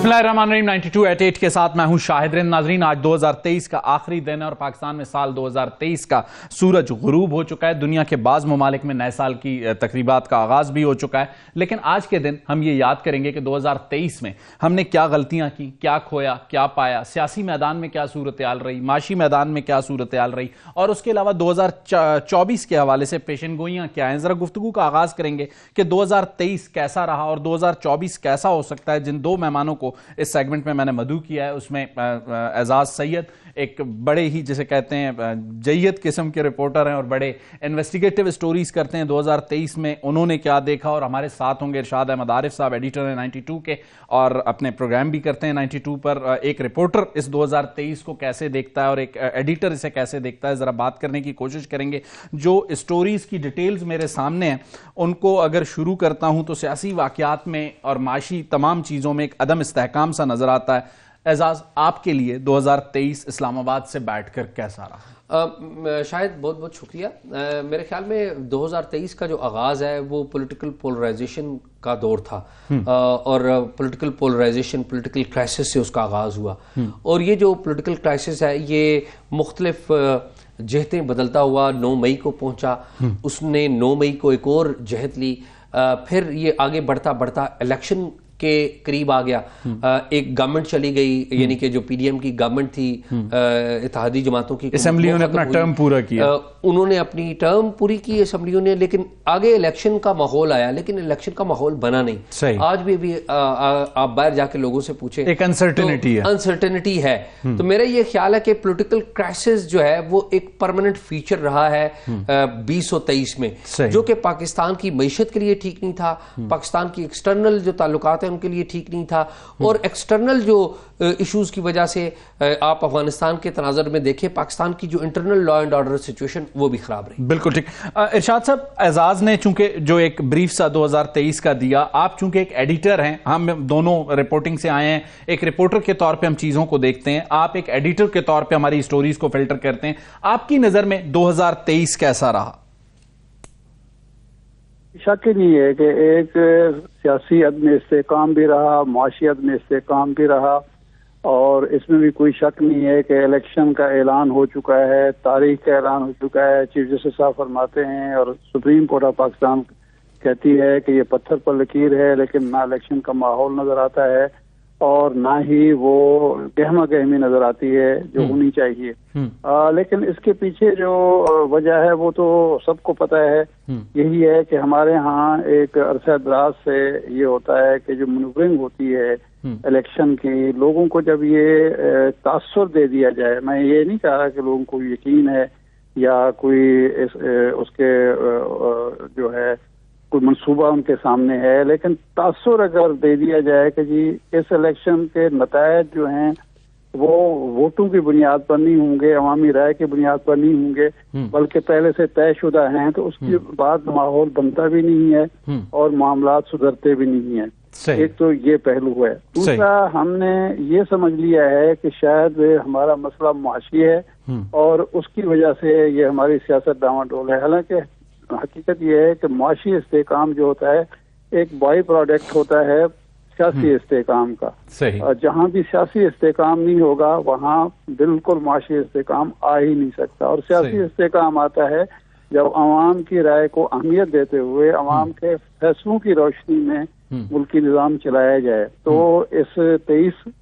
Bismillahirrahmanirrahim 92@8 کے ساتھ میں ہوں شاہد رند. ناظرین، آج 2023 کا آخری دن ہے اور پاکستان میں سال 2023 کا سورج غروب ہو چکا ہے. دنیا کے بعض ممالک میں نئے سال کی تقریبات کا آغاز بھی ہو چکا ہے. لیکن آج کے دن ہم یہ یاد کریں گے کہ 2023 میں ہم نے کیا غلطیاں کی، کیا کھویا، کیا پایا، سیاسی میدان میں کیا صورتحال رہی، معاشی میدان میں کیا صورتحال رہی، اور اس کے علاوہ 2024 کے حوالے سے پیشن گوئیاں کیا ہیں. ذرا گفتگو کا آغاز کریں گے کہ 2023 کیسا رہا اور 2024 کیسا ہو سکتا ہے. جن دو مہمانوں کو اس سیگمنٹ میں نے مدعو کیا ہے، اس میں اعزاز سید ایک بڑے ہی جسے کہتے ہیں جید قسم کے رپورٹر ہیں اور بڑے انویسٹیگیٹو سٹوریز کرتے ہیں. 2023 میں انہوں نے کیا دیکھا، اور ہمارے ساتھ ہوں گے ارشاد احمد عارف صاحب، ایڈیٹر ہیں 92 کے اور اپنے پروگرام بھی کرتے ہیں 92 پر. ایک رپورٹر اس 2023 کو کیسے دیکھتا ہے اور ایک ایڈیٹر اسے کیسے دیکھتا ہے، ذرا بات کرنے کی کوشش کریں گے. جو سٹوریز کی ڈیٹیلز میرے سامنے ہیں ان کو اگر شروع کرتا ہوں تو سیاسی واقعات میں اور معاشی تمام چیزوں میں ایک عدم استحکام سا نظر آتا ہے. اعزاز، آپ کے لیے 2023 اسلام آباد سے بیٹھ کر کیسا رہا؟ شاید بہت بہت شکریہ. میرے خیال میں 2023 کا جو آغاز ہے وہ پولیٹیکل پولرائزیشن کا دور تھا اور پولیٹیکل پولرائزیشن، پولیٹیکل کرائسس سے اس کا آغاز ہوا. اور یہ جو پولیٹیکل کرائسس ہے یہ مختلف جہتیں بدلتا ہوا 9 مئی کو پہنچا. اس نے 9 مئی کو ایک اور جہت لی، پھر یہ آگے بڑھتا بڑھتا الیکشن کے قریب آ گیا. ایک گورنمنٹ چلی گئی، یعنی کہ جو پی ڈی ایم کی گورنمنٹ تھی، اتحادی جماعتوں کی، اسمبلیوں نے اپنا ٹرم پورا کیا، انہوں نے اپنی ٹرم پوری کی اسمبلیوں نے. لیکن آگے الیکشن کا ماحول آیا، لیکن الیکشن کا ماحول بنا نہیں. آج بھی آپ باہر جا کے لوگوں سے پوچھیں، ایک انسرٹنٹی ہے. تو میرا یہ خیال ہے کہ پولیٹیکل کرائسس جو ہے وہ ایک پرماننٹ فیچر رہا ہے 2023 میں، جو کہ پاکستان کی معیشت کے لیے ٹھیک نہیں تھا، پاکستان کی ایکسٹرنل جو تعلقات ہیں ان کے لیے ٹھیک نہیں تھا، اور ایکسٹرنل جو ایشوز کی وجہ سے آپ افغانستان کے تناظر میں دیکھیں پاکستان کی جو internal law and order situation وہ بھی خراب رہی. بالکل ٹھیک. ارشاد صاحب، اعزاز نے چونکہ جو ایک بریف سا 2023 کا دیا، آپ چونکہ ایک ایڈیٹر ہیں، ہم دونوں رپورٹنگ سے آئے ہیں، ایک رپورٹر کے طور پہ ہم چیزوں کو دیکھتے ہیں، آپ ایک ایڈیٹر کے طور پہ ہماری سٹوریز کو فلٹر کرتے ہیں. آپ کی نظر میں 2023 کیسا رہا؟ شک ہی نہیں ہے کہ ایک سیاسی عدم استحکام بھی رہا، معاشی عدم استحکام بھی رہا، اور اس میں بھی کوئی شک نہیں ہے کہ الیکشن کا اعلان ہو چکا ہے، تاریخ کا اعلان ہو چکا ہے. چیف جسٹس صاحب فرماتے ہیں اور سپریم کورٹ آف پاکستان کہتی ہے کہ یہ پتھر پر لکیر ہے، لیکن نہ الیکشن کا ماحول نظر آتا ہے اور نہ ہی وہ گہما گہمی نظر آتی ہے جو ہونی چاہیے. لیکن اس کے پیچھے جو وجہ ہے وہ تو سب کو پتہ ہے. یہی ہے کہ ہمارے ہاں ایک عرصہ دراز سے یہ ہوتا ہے کہ جو منورنگ ہوتی ہے الیکشن کی، لوگوں کو جب یہ تاثر دے دیا جائے، میں یہ نہیں کہہ رہا کہ لوگوں کو یقین ہے یا کوئی اس کے جو ہے کوئی منصوبہ ان کے سامنے ہے، لیکن تاثر اگر دے دیا جائے کہ جی اس الیکشن کے نتائج جو ہیں وہ ووٹوں کی بنیاد پر نہیں ہوں گے، عوامی رائے کی بنیاد پر نہیں ہوں گے، بلکہ پہلے سے طے شدہ ہیں، تو اس کے بعد ماحول بنتا بھی نہیں ہے اور معاملات سدھرتے بھی نہیں ہیں. ایک تو یہ پہلو ہے. دوسرا، ہم نے یہ سمجھ لیا ہے کہ شاید ہمارا مسئلہ معاشی ہے اور اس کی وجہ سے یہ ہماری سیاست ڈاواڈول ہے. حالانکہ حقیقت یہ ہے کہ معاشی استحکام جو ہوتا ہے ایک بائی پروڈکٹ ہوتا ہے سیاسی استحکام کا. جہاں بھی سیاسی استحکام نہیں ہوگا وہاں بالکل معاشی استحکام آ ہی نہیں سکتا. اور سیاسی استحکام آتا ہے جب عوام کی رائے کو اہمیت دیتے ہوئے عوام کے فیصلوں کی روشنی میں ملکی نظام چلایا جائے. تو اس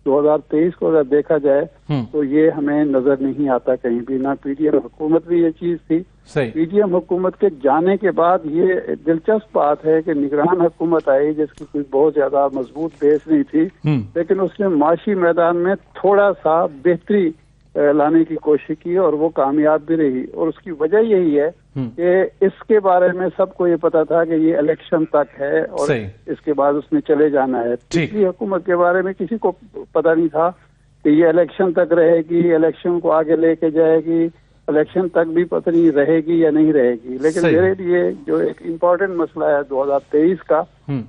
2023 کو اگر دیکھا جائے تو یہ ہمیں نظر نہیں آتا کہیں بھی. نہ پی ڈی ایم حکومت بھی یہ چیز تھی. پی ڈی ایم حکومت کے جانے کے بعد یہ دلچسپ بات ہے کہ نگران حکومت آئی جس کی کوئی بہت زیادہ مضبوط بیس نہیں تھی، لیکن اس نے معاشی میدان میں تھوڑا سا بہتری لانے کی کوشش کی اور وہ کامیاب بھی رہی. اور اس کی وجہ یہی ہے کہ اس کے بارے میں سب کو یہ پتا تھا کہ یہ الیکشن تک ہے اور اس کے بعد اس نے چلے جانا ہے. پچھلی حکومت کے بارے میں کسی کو پتا نہیں تھا کہ یہ الیکشن تک رہے گی، الیکشن کو آگے لے کے جائے گی. الیکشن تک بھی پتہ نہیں رہے گی یا نہیں رہے گی. لیکن میرے لیے جو ایک امپورٹنٹ مسئلہ ہے 2023 کا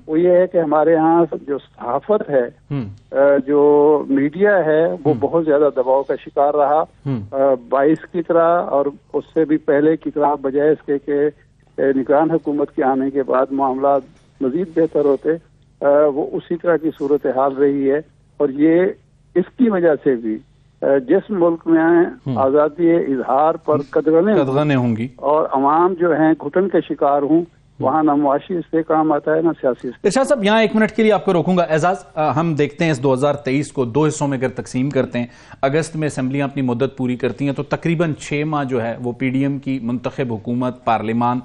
وہ یہ ہے کہ ہمارے ہاں جو صحافت ہے, جو میڈیا ہے, وہ بہت زیادہ دباؤ کا شکار رہا. 22 کی طرح اور اس سے بھی پہلے کی طرح, بجائے اس کے کہ نگران حکومت کے آنے کے بعد معاملات مزید بہتر ہوتے, وہ اسی طرح کی صورتحال رہی ہے. اور یہ اس کی وجہ سے بھی جس ملک میں آزادی اظہار پر قدغنیں ہوں گی اور عوام جو ہیں گھٹن کے شکار ہوں, وہاں نہ معاشی استحکام آتا ہے نہ سیاسی. ارشاد صاحب یہاں ایک منٹ کے لیے آپ کو روکوں گا. اعزاز, ہم دیکھتے ہیں اس 2023 کو 2 حصوں میں اگر تقسیم کرتے ہیں, اگست میں اسمبلیاں اپنی مدت پوری کرتی ہیں تو تقریباً 6 ماہ جو ہے وہ پی ڈی ایم کی منتخب حکومت پارلیمان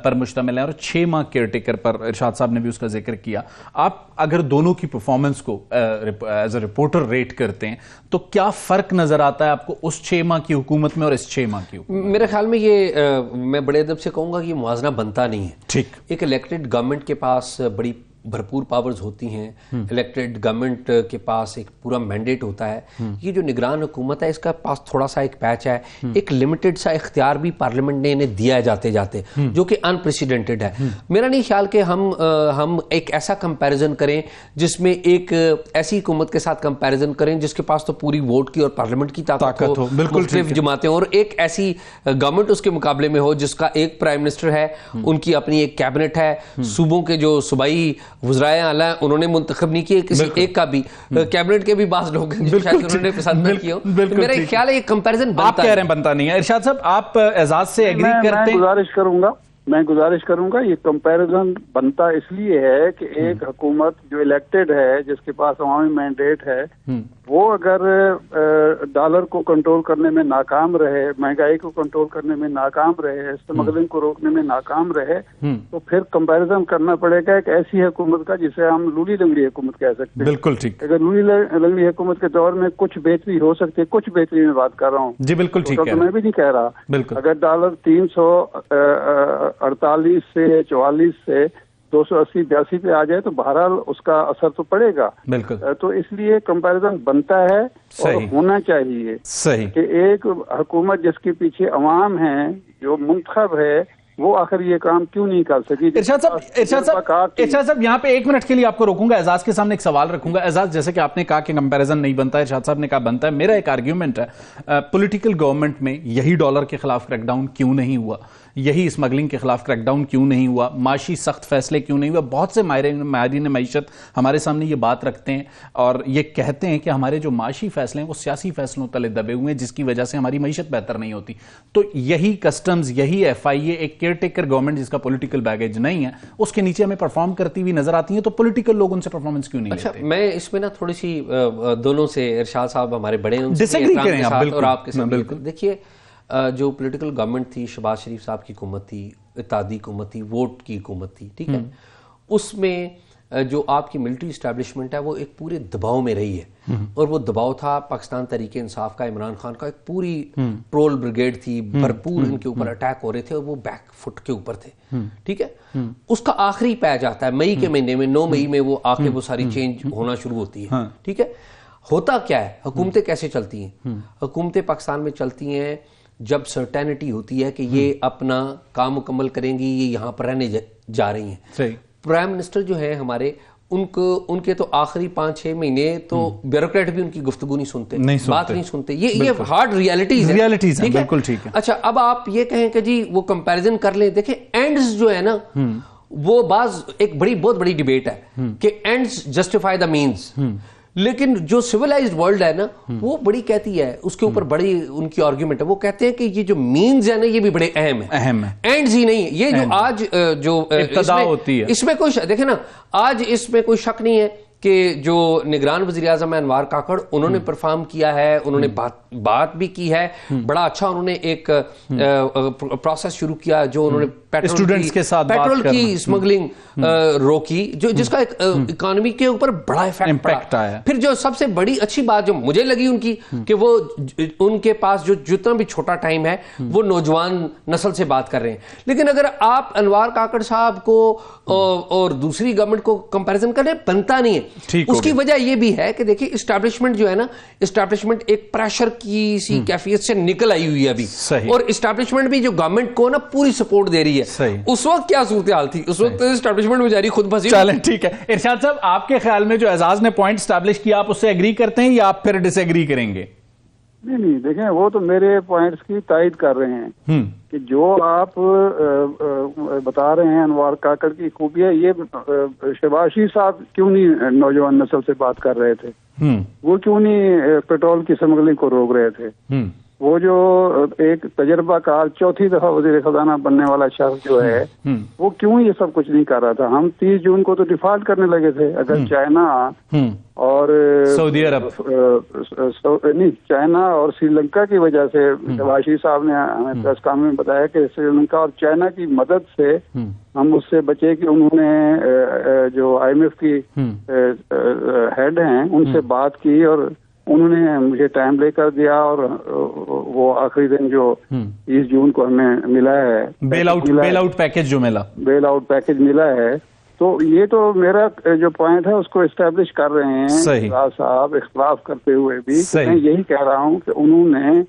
پر مشتمل ہے اور 6 ماہ کیئر ٹیکر پر. ارشاد صاحب نے بھی اس کا ذکر کیا. آپ اگر دونوں کی پرفارمنس کو ایز اے رپورٹر ریٹ کرتے ہیں تو کیا فرق نظر آتا ہے آپ کو اس 6 ماہ کی حکومت میں اور اس 6 ماہ کی حکومت؟ میرے خیال میں یہ میں بڑے ادب سے کہوں گا کہ یہ موازنہ بنتا نہیں ہے. ٹھیک, ایک الیکٹڈ گورنمنٹ کے پاس بڑی بھرپور پاورز ہوتی ہیں, الیکٹڈ گورنمنٹ کے پاس ایک پورا مینڈیٹ ہوتا ہے. یہ جو نگران حکومت ہے اس کا پاس تھوڑا سا ایک پیچ ہے, ایک لمیٹڈ سا اختیار بھی پارلیمنٹ نے انہیں دیا ہے جاتے جاتے, جو کہ انپریسیڈنٹڈ ہے. میرا نہیں خیال کہ ہم ایک ایسا کمپیریزن کریں جس میں ایک ایسی حکومت کے ساتھ کمپیریزن کریں جس کے پاس تو پوری ووٹ کی اور پارلیمنٹ کی طاقت ہو, مختلف جماعتیں, اور ایک ایسی گورنمنٹ اس کے مقابلے میں ہو جس کا ایک پرائم منسٹر ہے, ان کی اپنی ایک کیبنٹ ہے, صوبوں کے جو صوبائی وزرائے اعلیٰ انہوں نے منتخب نہیں کیے کسی ایک کا بھی, کیبنٹ کے بھی بعض لوگ ہیں جو شاید انہوں نے پسند نہ کیا. میرا خیال ہے یہ کمپیریزن آپ کہہ رہے ہیں بنتا نہیں ہے. ارشاد صاحب آپ اعزاز سے ایگری کرتے ہیں؟ میں گزارش کروں گا یہ کمپیریزن بنتا اس لیے ہے کہ ایک حکومت جو الیکٹڈ ہے, جس کے پاس عوامی مینڈیٹ ہے, وہ اگر ڈالر کو کنٹرول کرنے میں ناکام رہے, مہنگائی کو کنٹرول کرنے میں ناکام رہے, اسمگلنگ کو روکنے میں ناکام رہے, تو پھر کمپیریزن کرنا پڑے گا ایک ایسی حکومت کا جسے ہم لولی لنگڑی حکومت کہہ سکتے ہیں. بالکل ٹھیک. اگر لولی لنگڑی حکومت کے دور میں کچھ بہتری ہو سکتی ہے, کچھ بہتری میں بات کر رہا ہوں, جی بالکل ٹھیک ہے, میں بھی نہیں کہہ رہا. اگر ڈالر 348 سے 44 سے 280-82 پہ آ جائے تو بہرحال اس کا اثر تو پڑے گا. بالکل. تو اس لیے کمپیریزن بنتا ہے اور ہونا چاہیے. صحیح. کہ ایک حکومت جس کے پیچھے عوام ہیں, جو منتخب ہے, وہ آخر یہ کام کیوں نہیں کر سکی. ارشاد صاحب یہاں پہ 1 منٹ کے لیے آپ کو روکوں گا. اعزاز کے سامنے ایک سوال رکھوں گا. اعزاز, جیسے کہ آپ نے کہا کہ کمپیریزن نہیں بنتا ہے, ارشاد صاحب نے کہا بنتا ہے. میرا ایک آرگیومنٹ ہے, پولیٹیکل گورنمنٹ میں یہی ڈالر کے خلاف کریک ڈاؤن کیوں نہیں ہوا, یہی اسمگلنگ کے خلاف کریک ڈاؤن کیوں نہیں ہوا, معاشی سخت فیصلے کیوں نہیں ہوا. بہت سے ماہرین معیشت ہمارے سامنے یہ بات رکھتے ہیں اور یہ کہتے ہیں کہ ہمارے جو معاشی فیصلے ہیں وہ سیاسی فیصلوں تلے دبے ہوئے ہیں, جس کی وجہ سے ہماری معیشت بہتر نہیں ہوتی. تو یہی کسٹمز, یہی ایف آئی اے, ایک کیئر ٹیکر گورنمنٹ جس کا پولیٹیکل بیگیج نہیں ہے, اس کے نیچے ہمیں پرفارم کرتی ہوئی نظر آتی ہیں, تو پولیٹیکل لوگ ان سے پرفارمنس کیوں نہیں لیتے؟ اچھا, میں اس میں نا تھوڑی سی دونوں سے, ارشاد صاحب ہمارے بڑے ہیں, ڈس ایگری کریں آپ اور آپ کے ساتھ. بالکل. دیکھیے, جو پولیٹیکل گورنمنٹ تھی, شہباز شریف صاحب کی حکومت تھی, اتحادی حکومت تھی, ووٹ کی حکومت تھی, ٹھیک ہے, اس میں جو آپ کی ملٹری اسٹیبلشمنٹ ہے وہ ایک پورے دباؤ میں رہی ہے, اور وہ دباؤ تھا پاکستان تحریک انصاف کا, عمران خان کا, ایک پوری پرول بریگیڈ تھی, بھرپور ان کے اوپر اٹیک ہو رہے تھے, اور وہ بیک فٹ کے اوپر تھے, ٹھیک ہے. اس کا آخری پیچ آتا ہے مئی کے مہینے میں, 9 مئی میں وہ آ کے وہ ساری چینج ہونا شروع ہوتی ہے, ٹھیک ہے. ہوتا کیا ہے, حکومتیں کیسے چلتی ہیں؟ حکومتیں پاکستان میں چلتی ہیں جب سرٹینٹی ہوتی ہے کہ یہ اپنا کام مکمل کریں گی, یہ یہاں پر رہنے جا رہی ہیں. پرائم منسٹر جو ہے ہمارے, ان کے تو آخری 5-6 مہینے تو بیوروکریٹ بھی ان کی گفتگو نہیں سنتے, بات نہیں سنتے. یہ ہارڈ ریالٹیز ہیں. بالکل ٹھیک ہے. اچھا, اب آپ یہ کہیں کہ جی وہ کمپیریزن کر لیں. دیکھیں, اینڈز جو ہے نا, وہ ایک بہت بڑی ڈیبیٹ ہے کہ اینڈز جسٹیفائی دا مینز. لیکن جو سیولائزڈ ورلڈ ہے نا, وہ بڑی کہتی ہے, اس کے اوپر بڑی ان کی آرگیومنٹ ہے, وہ کہتے ہیں کہ یہ جو مینز ہے نا, یہ بھی بڑے اہم ہیں, اینڈز ہی نہیں. یہ جو آج جو ابتدا ہوتی ہے, اس میں کوئی دیکھیں نا, آج اس میں کوئی شک نہیں ہے کہ جو نگران وزیر اعظم انوار کاکڑ, انہوں نے پرفارم کیا ہے, انہوں نے بات بھی کی ہے, بڑا اچھا انہوں نے ایک پروسیس شروع کیا, جو انہوں نے پیٹرول کی اسمگلنگ روکی, جس کا اکانومی کے اوپر بڑا ایفیکٹ آیا. پھر جو سب سے بڑی اچھی بات جو مجھے لگی ان کی, کہ وہ ان کے پاس جو جتنا بھی چھوٹا ٹائم ہے وہ نوجوان نسل سے بات کر رہے ہیں. لیکن اگر آپ انوار کاکڑ صاحب کو اور دوسری گورنمنٹ کو کمپیریزن کریں, بنتا نہیں ہے. اس کی وجہ یہ بھی ہے کہ دیکھیں اسٹیبلشمنٹ جو ہے نا، اسٹیبلشمنٹ ایک پریشر کی سی کیفیت سے نکل آئی ہوئی ہے ابھی، اور اسٹیبلشمنٹ بھی جو گورنمنٹ کو نا پوری سپورٹ دے رہی ہے. اس وقت کیا صورتحال تھی؟ اس وقت اسٹیبلشمنٹ بیچاری خود پھنسی. چلیں ٹھیک ہے. ارشاد صاحب، آپ کے خیال میں جو اعزاز نے پوائنٹ اسٹیبلش کیا، آپ اس سے ایگری کرتے ہیں یا آپ پھر ڈس ایگری کریں گے؟ نہیں دیکھیں، وہ تو میرے پوائنٹس کی تائید کر رہے ہیں کہ جو آپ بتا رہے ہیں انوار کاکڑ کی خوبی ہے. یہ شہباز شریف صاحب کیوں نہیں نوجوان نسل سے بات کر رہے تھے؟ وہ کیوں نہیں پیٹرول کی سمگلنگ کو روک رہے تھے؟ وہ جو ایک تجربہ کار چوتھی دفعہ وزیر خزانہ بننے والا شخص جو ہے، وہ کیوں یہ سب کچھ نہیں کر رہا تھا؟ ہم 30 جون کو تو ڈیفالٹ کرنے لگے تھے. اگر چائنا اور سعودی عرب نہیں، چائنا اور سری لنکا کی وجہ سے، شہباز شریف صاحب نے ہمیں پریس کانفرنس میں بتایا کہ سری لنکا اور چائنا کی مدد سے ہم اس سے بچے کہ انہوں نے جو IMF کی ہیڈ ہیں ان سے بات کی اور انہوں نے مجھے ٹائم لے کر دیا، اور وہ آخری دن جو 30 جون کو ہمیں ملا ہے بیل آؤٹ پیکج جو ملا، بیل آؤٹ پیکج ملا ہے. تو یہ تو میرا جو پوائنٹ ہے اس کو اسٹیبلش کر رہے ہیں صاحب، اختلاف کرتے ہوئے بھی. میں یہی کہہ رہا ہوں کہ انہوں نے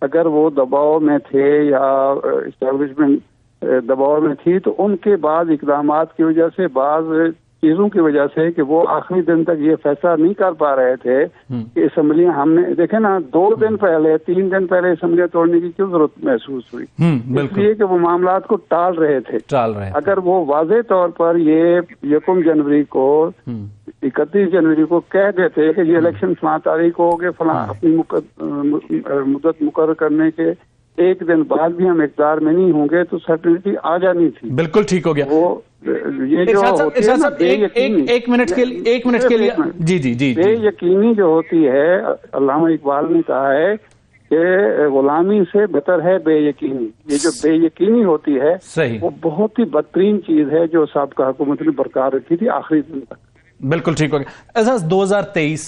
اگر وہ دباؤ میں تھے یا اسٹیبلشمنٹ دباؤ میں تھی تو ان کے بعد اقدامات کی وجہ سے، بعض چیزوں کی وجہ سے کہ وہ آخری دن تک یہ فیصلہ نہیں کر پا رہے تھے کہ اسمبلیاں ہم نے دیکھے نا 2 دن پہلے 3 دن پہلے اسمبلیاں توڑنے کی کیوں ضرورت محسوس ہوئی؟ اس لیے کہ وہ معاملات کو ٹال رہے تھے. اگر وہ واضح طور پر یہ 1 جنوری کو 31 جنوری کو کہہ دیتے کہ یہ الیکشن فلاں تاریخ ہو گئے، فلاں اپنی مدت مقرر کرنے کے 1 دن بعد بھی ہم اقتدار میں نہیں ہوں گے تو سرٹنٹی آ جانی تھی. بالکل ٹھیک ہو گیا. وہ یہ جو ایک منٹ کے لیے جی بے یقینی جو ہوتی ہے، علامہ اقبال نے کہا ہے کہ غلامی سے بہتر ہے بے یقینی. یہ جو بے یقینی ہوتی ہے وہ بہت ہی بدترین چیز ہے جو سابقہ حکومت نے برقرار رکھی تھی آخری دن تک. بالکل ٹھیک ہو گیا. اعزاز، 2023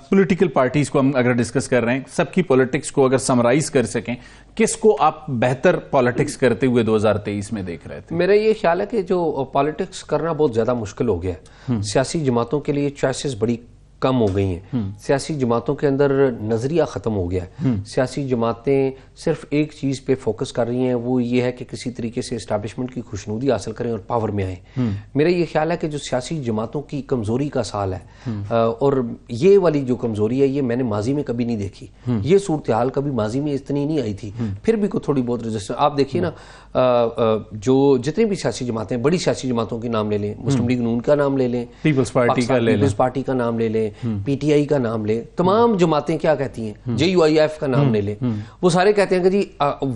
پولیٹیکل پارٹیز کو ہم اگر ڈسکس کر رہے ہیں، سب کی پولیٹکس کو اگر سمرائز کر سکیں، کس کو آپ بہتر پالیٹکس کرتے ہوئے 2023 میں دیکھ رہے تھے؟ میرا یہ خیال ہے کہ جو پالیٹکس کرنا بہت زیادہ مشکل ہو گیا ہے. سیاسی جماعتوں کے لیے چوائسز بڑی کم ہو گئی ہیں. سیاسی جماعتوں کے اندر نظریہ ختم ہو گیا ہے. سیاسی جماعتیں صرف ایک چیز پہ فوکس کر رہی ہیں، وہ یہ ہے کہ کسی طریقے سے اسٹیبلشمنٹ کی خوشنودی حاصل کریں اور پاور میں آئیں. میرا یہ خیال ہے کہ جو سیاسی جماعتوں کی کمزوری کا سال ہے، اور یہ والی جو کمزوری ہے یہ میں نے ماضی میں کبھی نہیں دیکھی. یہ صورتحال کبھی ماضی میں اتنی نہیں آئی تھی. پھر بھی کوئی تھوڑی بہت ریزسٹنس آپ دیکھیے نا، جو جتنی بھی سیاسی جماعتیں، بڑی سیاسی جماعتوں کے نام لے لیں، مسلم لیگ نون کا نام لے لیں، پیپلز پارٹی کا نام لے لیں، PTI کا نام لے، تمام جماعتیں کیا کہتی ہیں، JUIF کا نام لے لیں، وہ سارے کہتے ہیں کہ جی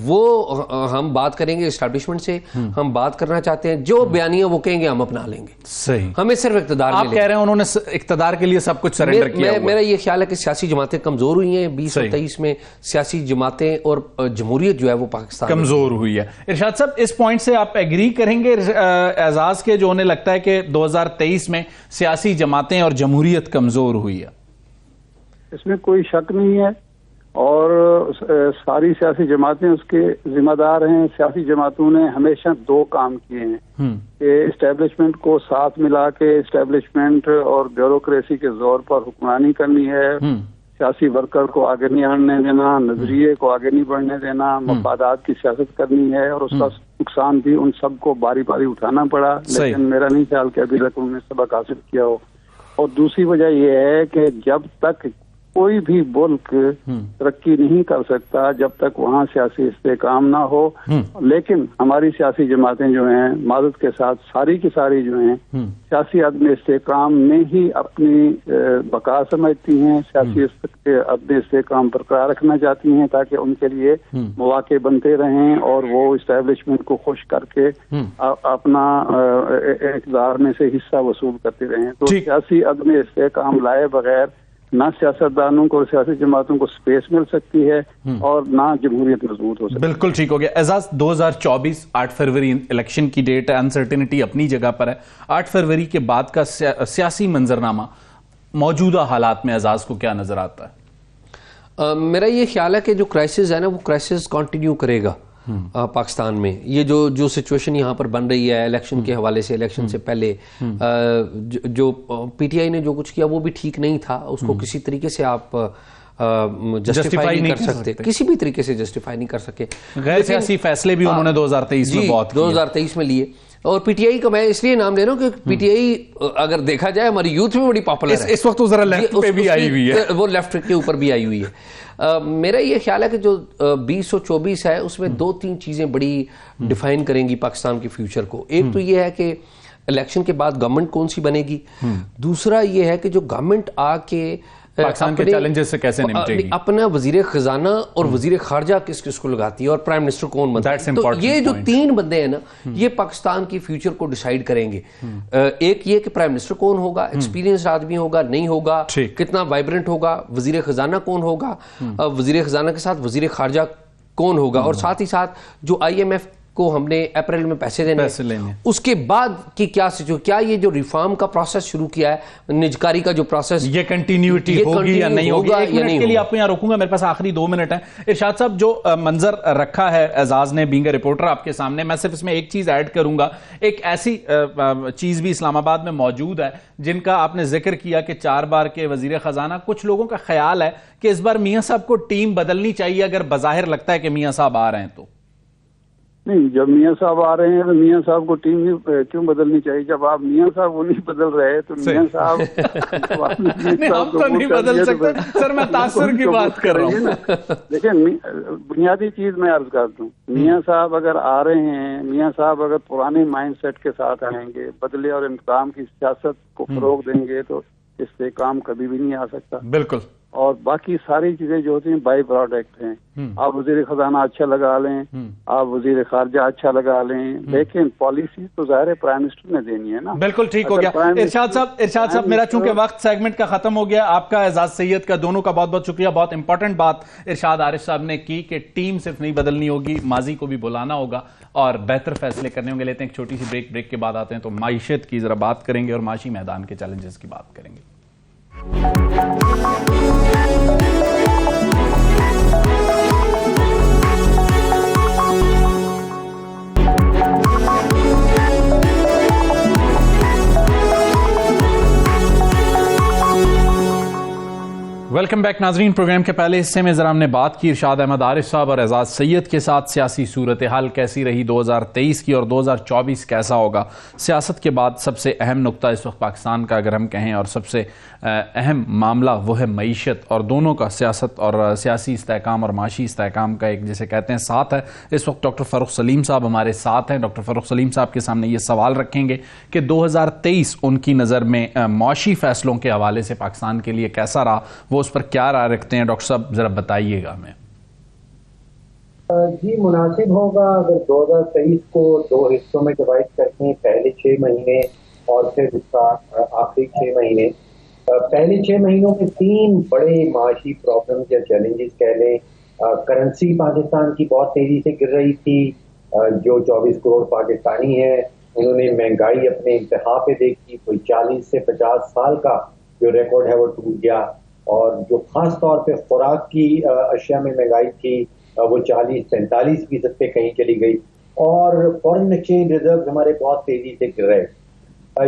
وہ ہم بات کریں گے اسٹیبلشمنٹ سے، ہم بات کرنا چاہتے ہیں، جو بیانیہ وہ کہیں گے ہم اپنا لیں گے. صحیح. ہمیں صرف اقتدار آپ کہہ رہے ہیں انہوں نے اقتدار کے لیے سب کچھ سرنڈر کیا. میرا یہ خیال ہے کہ سیاسی جماعتیں کمزور ہوئی ہیں. 20 اور 23 میں سیاسی جماعتیں اور جمہوریت جو ہے وہ پاکستان کمزور ہوئی ہے. ارشاد صاحب، اس پوائنٹ سے آپ ایگری کریں گے اعزاز کے، جو انہیں لگتا ہے کہ 2023 میں سیاسی جماعتیں اور جمہوریت کمزور ہوئی ہے؟ اس میں کوئی شک نہیں ہے، اور ساری سیاسی جماعتیں اس کے ذمہ دار ہیں. سیاسی جماعتوں نے ہمیشہ 2 کام کیے ہیں کہ اسٹیبلشمنٹ کو ساتھ ملا کے اسٹیبلشمنٹ اور بیوروکریسی کے زور پر حکمرانی کرنی ہے. سیاسی ورکر کو آگے نہیں آنے دینا، نظریے کو آگے نہیں بڑھنے دینا، مفادات کی سیاست کرنی ہے، اور اس کا نقصان بھی ان سب کو باری باری اٹھانا پڑا. لیکن میرا نہیں خیال کہ ابھی تک انہوں نے سبق حاصل کیا ہو. اور دوسری وجہ یہ ہے کہ جب تک کوئی بھی ملک ترقی نہیں کر سکتا جب تک وہاں سیاسی استحکام نہ ہو. لیکن ہماری سیاسی جماعتیں جو ہیں معذرت کے ساتھ ساری کی ساری جو ہیں سیاسی عدم استحکام میں ہی اپنی بقا سمجھتی ہیں، سیاسی عدم استحکام برقرار رکھنا چاہتی ہیں تاکہ ان کے لیے مواقع بنتے رہیں اور وہ اسٹیبلشمنٹ کو خوش کر کے اپنا اقتدار میں سے حصہ وصول کرتے رہیں. تو سیاسی عدم استحکام لائے بغیر نہ سیاستدانوں کو اور سیاسی جماعتوں کو سپیس مل سکتی ہے اور نہ جمہوریت مضبوط ہو سکتی ہے. بالکل ٹھیک ہو گیا. اعزاز، 2024 8 فروری الیکشن کی ڈیٹ ہے، انسرٹینٹی اپنی جگہ پر ہے. 8 فروری کے بعد کا سیاسی منظرنامہ موجودہ حالات میں اعزاز کو کیا نظر آتا ہے؟ میرا یہ خیال ہے کہ جو کرائسس ہے نا وہ کرائسس کنٹینیو کرے گا. پاکستان میں. یہ جو سچویشن یہاں پر بن رہی ہے الیکشن کے حوالے سے, الیکشن سے پہلے جو پی ٹی آئی نے جو کچھ کیا وہ بھی ٹھیک نہیں تھا. اس کو کسی طریقے سے آپ جسٹیفائی نہیں کر سکتے, کسی بھی طریقے سے جسٹیفائی نہیں کر سکے. غیر سیاسی فیصلے بھی انہوں نے 2023 میں بہت 2023 میں لیے. اور پی ٹی آئی کا میں اس لیے نام لے رہا ہوں کہ پی ٹی آئی اگر دیکھا جائے ہماری یوتھ میں بڑی پاپولر ہے اس وقت. ذرا لیفٹ پہ بھی آئی ہوئی ہے, وہ لیفٹ کے اوپر بھی آئی ہوئی ہے. میرا یہ خیال ہے کہ جو 2024 ہے اس میں 2-3 چیزیں بڑی ڈیفائن کریں گی پاکستان کے فیوچر کو. ایک تو یہ ہے کہ الیکشن کے بعد گورنمنٹ کون سی بنے گی. دوسرا یہ ہے کہ جو گورنمنٹ آ کے پاکستان کے چیلنجز سے کیسے نمٹے گی, اپنا وزیر خزانہ اور وزیر خارجہ کس کس کو لگاتی ہے اور پرائم منسٹر کون بنتا ہے. تو یہ جو 3 بندے ہیں نا, یہ پاکستان کی فیوچر کو ڈیسائیڈ کریں گے. ایک یہ کہ پرائم منسٹر کون ہوگا, ایکسپیرینس آدمی ہوگا نہیں ہوگا, کتنا وائبرنٹ ہوگا, وزیر خزانہ کون ہوگا, وزیر خزانہ کے ساتھ وزیر خارجہ کون ہوگا, اور ساتھ ہی ساتھ جو آئی ایم ایف کو ہم نے اپریل میں پیسے دینے, اس کے بعد کی کیا یہ جو ریفارم کا پروسیس شروع کیا ہے, نجکاری کا جو پروسیس, یہ کنٹینیوٹی ہوگی یا نہیں ہوگی. ایک منٹ کے لیے آپ کو یہاں روکوں گا, میرے پاس آخری 2 منٹ ہیں. ارشاد صاحب, جو منظر رکھا ہے اعزاز نے بینگ اے رپورٹر آپ کے سامنے, میں صرف اس میں ایک چیز ایڈ کروں گا. ایک ایسی چیز بھی اسلام آباد میں موجود ہے جن کا آپ نے ذکر کیا کہ 4 بار کے وزیر خزانہ. کچھ لوگوں کا خیال ہے کہ اس بار میاں صاحب کو ٹیم بدلنی چاہیے اگر بظاہر لگتا ہے کہ میاں صاحب آ رہے ہیں تو. نہیں, جب میاں صاحب آ رہے ہیں تو میاں صاحب کو ٹیم کیوں بدلنی چاہیے؟ جب آپ میاں صاحب کو نہیں بدل رہے تو میاں صاحب ہم تو نہیں بدل سکتے سر, میں تاثر کی بات کر رہا ہوں. دیکھیں, بنیادی چیز میں عرض کرتا ہوں, میاں صاحب اگر آ رہے ہیں, میاں صاحب اگر پرانے مائنڈ سیٹ کے ساتھ آئیں گے, بدلے اور انتقام کی سیاست کو فروغ دیں گے, تو اس سے کام کبھی بھی نہیں آ سکتا. بالکل. اور باقی ساری چیزیں جو ہوتی ہیں بائی پروڈکٹ ہیں. آپ وزیر خزانہ اچھا لگا لیں, آپ وزیر خارجہ اچھا لگا لیں, لیکن پالیسی تو ظاہر پرائم منسٹر نے دینی ہے نا. بالکل ٹھیک ہو گیا. ارشاد صاحب میرا چونکہ وقت سیگمنٹ کا ختم ہو گیا, آپ کا, اعزاز سید کا, دونوں کا بہت بہت شکریہ. بہت امپورٹنٹ بات ارشاد عارف صاحب نے کی کہ ٹیم صرف نہیں بدلنی ہوگی, ماضی کو بھی بلانا ہوگا اور بہتر فیصلے کرنے ہوں گے. لیتے ہیں ایک چھوٹی سی بریک کے بعد آتے ہیں تو معیشت کی ذرا بات کریں گے اور معاشی میدان کے چیلنجز کی بات کریں گے. ویلکم بیک ناظرین. پروگرام کے پہلے حصے میں ذرا ہم نے بات کی ارشاد احمد عارف صاحب اور اعزاز سید کے ساتھ سیاسی صورتحال کیسی رہی 2023 کی اور 2024 کیسا ہوگا. سیاست کے بعد سب سے اہم نقطہ اس وقت پاکستان کا اگر ہم کہیں اور سب سے اہم معاملہ وہ ہے معیشت, اور دونوں کا سیاست اور سیاسی استحکام اور معاشی استحکام کا ایک جسے کہتے ہیں ساتھ ہے. اس وقت ڈاکٹر فاروق سلیم صاحب ہمارے ساتھ ہیں. ڈاکٹر فاروق سلیم صاحب کے سامنے یہ سوال رکھیں گے کہ 2023 ان کی نظر میں معاشی فیصلوں کے حوالے سے پاکستان کے لیے کیسا رہا, وہ اس پر کیا رائے رکھتے ہیں. ڈاکٹر صاحب ذرا بتائیے گا ہمیں. جی, مناسب ہوگا اگر 2023 کو 2 حصوں میں ڈیوائڈ کرتے ہیں, پہلے 6 مہینے اور پھر اس کا آخری 6 مہینے. پہلے 6 مہینوں میں 3 بڑے معاشی پرابلمز یا چیلنجز کہہ لیں. کرنسی پاکستان کی بہت تیزی سے گر رہی تھی. جو 24 کروڑ پاکستانی ہیں انہوں نے مہنگائی اپنے انتہا پہ دیکھی. کوئی 40 سے 50 سال کا جو ریکارڈ ہے وہ ٹوٹ گیا, اور جو خاص طور پہ خوراک کی اشیاء میں مہنگائی تھی وہ 40-45% پہ کہیں چلی گئی, اور فارن ایکسچینج ریزروز ہمارے بہت تیزی سے گر رہے.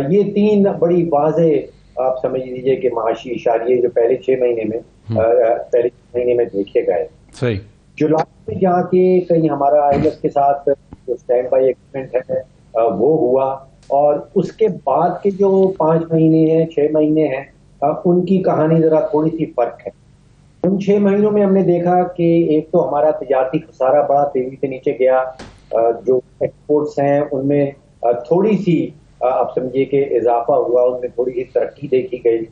یہ 3 بڑی واضح آپ سمجھ لیجئے کہ معاشی اشاریے جو پہلے 6 مہینے میں دیکھے گئے. صحیح. جولائی میں جا کے کہیں ہمارا آئی ایف کے ساتھ جو اسٹینڈ بائی ایگریمنٹ ہے وہ ہوا, اور اس کے بعد کے جو 5 مہینے ہیں 6 مہینے ہیں ان کی کہانی ذرا تھوڑی سی فرق ہے. ان 6 مہینوں میں ہم نے دیکھا کہ ایک تو ہمارا تجارتی خسارہ بڑا تیزی سے نیچے گیا, جو ایکسپورٹس ہیں ان میں تھوڑی سی آپ سمجھیے کہ اضافہ ہوا, ان میں تھوڑی سی ترقی دیکھی گئی.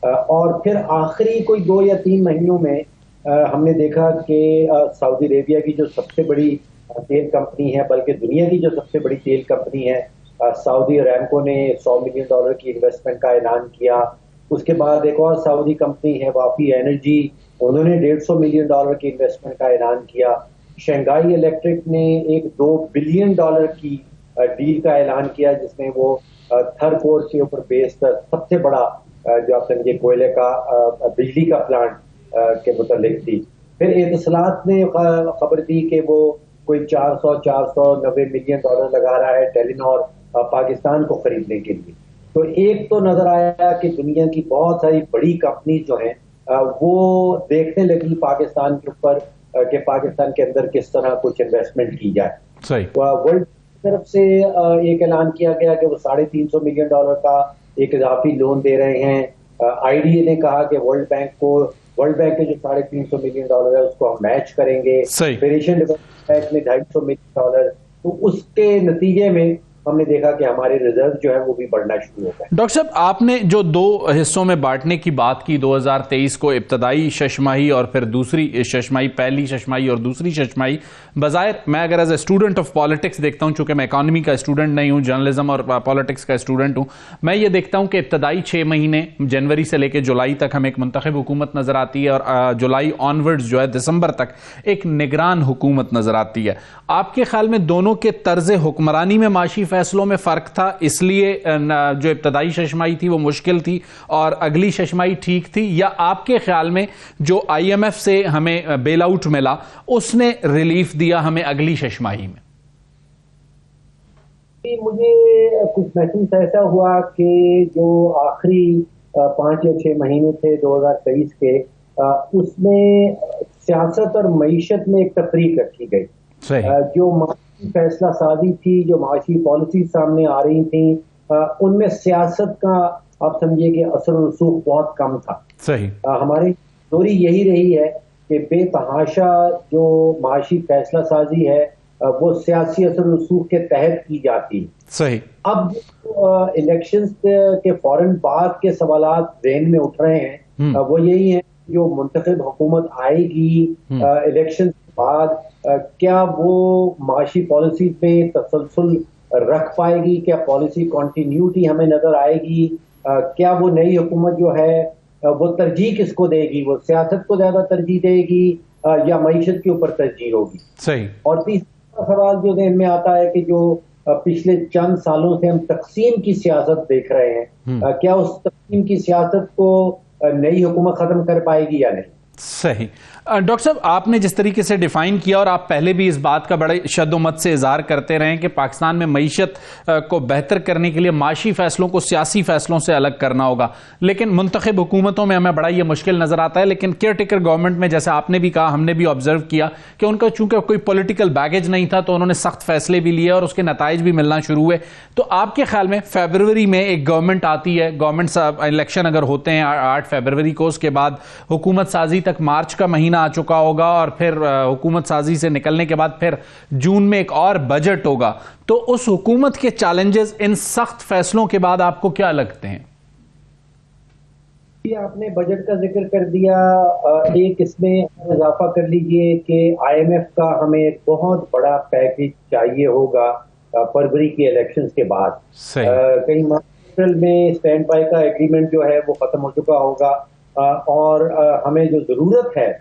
اور پھر آخری کوئی 2 یا 3 مہینوں میں ہم نے دیکھا کہ سعودی عربیہ کی جو سب سے بڑی تیل کمپنی ہے, بلکہ دنیا کی جو سب سے بڑی تیل کمپنی ہے, سعودی اریمکو نے $100 ملین کی انویسٹمنٹ کا اعلان کیا. اس کے بعد ایک اور سعودی کمپنی ہے وافی انرجی, انہوں نے $150 ملین کی انویسٹمنٹ کا اعلان کیا. شنگھائی الیکٹرک نے ایک $2 بلین کی ڈیل کا اعلان کیا, جس میں وہ تھر کورس کے اوپر بیسڈ سب سے بڑا جو آپ سمجھے کوئلے کا بجلی کا پلانٹ کے متعلق تھی. پھر اتصالات نے خبر دی کہ وہ کوئی 490 ملین ڈالر لگا رہا ہے ٹیلینور پاکستان کو خریدنے کے لیے. تو ایک تو نظر آیا کہ دنیا کی بہت ساری بڑی کمپنیز جو ہیں وہ دیکھنے لگی پاکستان کے اوپر کہ پاکستان کے اندر کس طرح کچھ انویسٹمنٹ کی جائے. ورلڈ کی طرف سے ایک اعلان کیا گیا کہ وہ $350 ملین کا ایک اضافی لون دے رہے ہیں. آئی ڈی اے نے کہا کہ ورلڈ بینک کے جو $350 ملین ہے اس کو ہم میچ کریں گے. پھر ایشین ڈیولپمنٹ بینک نے $250 ملین. تو اس کے نتیجے میں ہم نے دیکھا کہ ہمارے ریزرو جو ہے وہ بھی بڑھنا شروع ہو گئے. ڈاکٹر صاحب آپ نے جو 2 حصوں میں بانٹنے کی بات کی 2023 کو، ابتدائی ششماہی اور پھر دوسری ششماہی، پہلی ششماہی اور دوسری ششماہی، بظاہر میں اگر as a student of politics دیکھتا ہوں، چونکہ میں اکانومی کا اسٹوڈنٹ نہیں ہوں، جرنلزم اور پالیٹکس کا اسٹوڈنٹ ہوں، میں یہ دیکھتا ہوں کہ ابتدائی 6 مہینے جنوری سے لے کے جولائی تک ہمیں ایک منتخب حکومت نظر آتی ہے، اور جولائی آنورڈز جو ہے دسمبر تک ایک نگران حکومت نظر آتی ہے. آپ کے خیال میں دونوں کے طرز حکمرانی میں معاشی فیصلوں میں فرق تھا، اس لیے جو ابتدائی ششماہی تھی وہ مشکل تھی اور اگلی ششماہی ٹھیک تھی، یا آپ کے خیال میں جو آئی ایم ایف سے ہمیں بیل آؤٹ ملا اس نے ریلیف دیا ہمیں اگلی ششماہی میں؟ مجھے کچھ محسوس ایسا ہوا کہ جو آخری 5 یا 6 مہینے تھے 2023 کے، اس میں سیاست اور معیشت میں ایک تفریق رکھی گئی. جو معاشی فیصلہ سازی تھی، جو معاشی پالیسی سامنے آ رہی تھیں، ان میں سیاست کا آپ سمجھیے کہ اثر و رسوخ بہت کم تھا. ہماری دوری یہی رہی ہے کہ بے تحاشا جو معاشی فیصلہ سازی ہے وہ سیاسی اثر و رسوخ کے تحت کی جاتی ہے. اب الیکشنز کے فوراً بعد کے سوالات ذہن میں اٹھ رہے ہیں وہ یہی ہیں، جو منتخب حکومت آئے گی الیکشن کے بعد کیا وہ معاشی پالیسیز میں تسلسل رکھ پائے گی؟ کیا پالیسی کنٹینیوٹی ہمیں نظر آئے گی؟ کیا وہ نئی حکومت جو ہے وہ ترجیح کس کو دے گی؟ وہ سیاست کو زیادہ ترجیح دے گی یا معیشت کے اوپر ترجیح ہوگی؟ اور تیسرا سوال جو ذہن میں آتا ہے کہ جو پچھلے چند سالوں سے ہم تقسیم کی سیاست دیکھ رہے ہیں، کیا اس تقسیم کی سیاست کو نئی حکومت ختم کر پائے گی یا نہیں؟ صحیح. ڈاکٹر صاحب آپ نے جس طریقے سے ڈیفائن کیا، اور آپ پہلے بھی اس بات کا بڑے شد و مت سے اظہار کرتے رہے کہ پاکستان میں معیشت کو بہتر کرنے کے لیے معاشی فیصلوں کو سیاسی فیصلوں سے الگ کرنا ہوگا، لیکن منتخب حکومتوں میں ہمیں بڑا یہ مشکل نظر آتا ہے. لیکن کیئر ٹیکر گورنمنٹ میں جیسے آپ نے بھی کہا، ہم نے بھی آبزرو کیا کہ ان کا چونکہ کوئی پولیٹیکل بیگیج نہیں تھا تو انہوں نے سخت فیصلے بھی لیے اور اس کے نتائج بھی ملنا شروع ہوئے. تو آپ کے خیال میں فیبروری میں ایک گورنمنٹ آتی ہے، گورنمنٹ الیکشن اگر ہوتے ہیں 8 فیبروری کو، اس کے بعد حکومت سازی تک مارچ کا مہینہ آ چکا ہوگا، اور پھر حکومت سازی سے نکلنے کے بعد پھر جون میں ایک اور بجٹ ہوگا، تو اس حکومت کے چیلنجز ان سخت فیصلوں کے بعد آپ کو کیا لگتے ہیں؟ آپ نے بجٹ کا ذکر کر دیا، ایک اس میں اضافہ کر لیجئے کہ آئی ایم ایف کا ہمیں ایک بہت بڑا پیکیج چاہیے ہوگا فروری کے الیکشنز کے بعد. کئی اپریل میں اسٹینڈ بائی کا ایگریمنٹ جو ہے وہ ختم ہو چکا ہوگا، اور ہمیں جو ضرورت ہے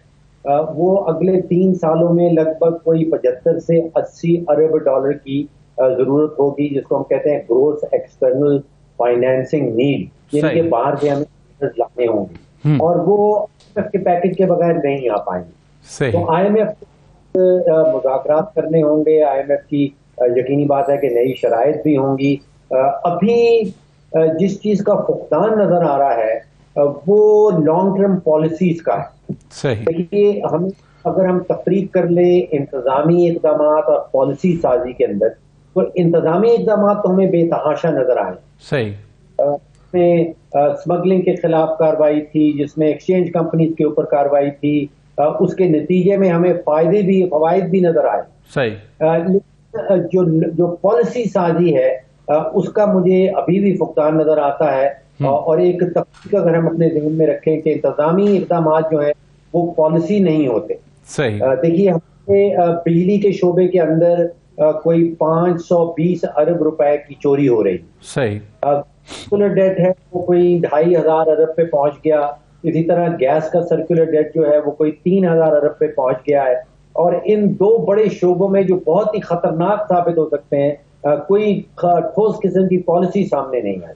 وہ اگلے 3 سالوں میں لگ بھگ کوئی 75 سے 80 ارب ڈالر کی ضرورت ہوگی، جس کو ہم کہتے ہیں گروس ایکسٹرنل فائنینسنگ نیڈ، یعنی کہ باہر سے ہمیں لانے ہوں گے، اور وہ آئی ایم ایف کے پیکج کے بغیر نہیں آ پائیں گے. تو آئی ایم ایف مذاکرات کرنے ہوں گے. آئی ایم ایف کی یقینی بات ہے کہ نئی شرائط بھی ہوں گی. ابھی جس چیز کا فقدان نظر آ رہا ہے وہ لانگ ٹرم پالیسیز کا ہے. دیکھیے، اگر ہم تفریق کر لیں انتظامی اقدامات اور پالیسی سازی کے اندر، تو انتظامی اقدامات تو ہمیں بے تحاشا نظر آئے. اس میں اسمگلنگ کے خلاف کارروائی تھی، جس میں ایکسچینج کمپنیز کے اوپر کارروائی تھی، اس کے نتیجے میں ہمیں فوائد بھی نظر آئے. لیکن جو پالیسی سازی ہے اس کا مجھے ابھی بھی فقدان نظر آتا ہے. اور ایک تفریق اگر ہم اپنے ذہن میں رکھیں کہ انتظامی اقدامات جو ہیں وہ پالیسی نہیں ہوتے. دیکھیے، ہمارے بجلی کے شعبے کے اندر کوئی 520 ارب روپے کی چوری ہو رہی. سرکولر ڈیٹ ہے وہ کوئی 2500 ارب پہ پہنچ گیا. اسی طرح گیس کا سرکولر ڈیٹ جو ہے وہ کوئی 3000 ارب پہ پہنچ گیا ہے. اور ان 2 بڑے شعبوں میں جو بہت ہی خطرناک ثابت ہو سکتے ہیں، کوئی ٹھوس قسم کی پالیسی سامنے نہیں آئی.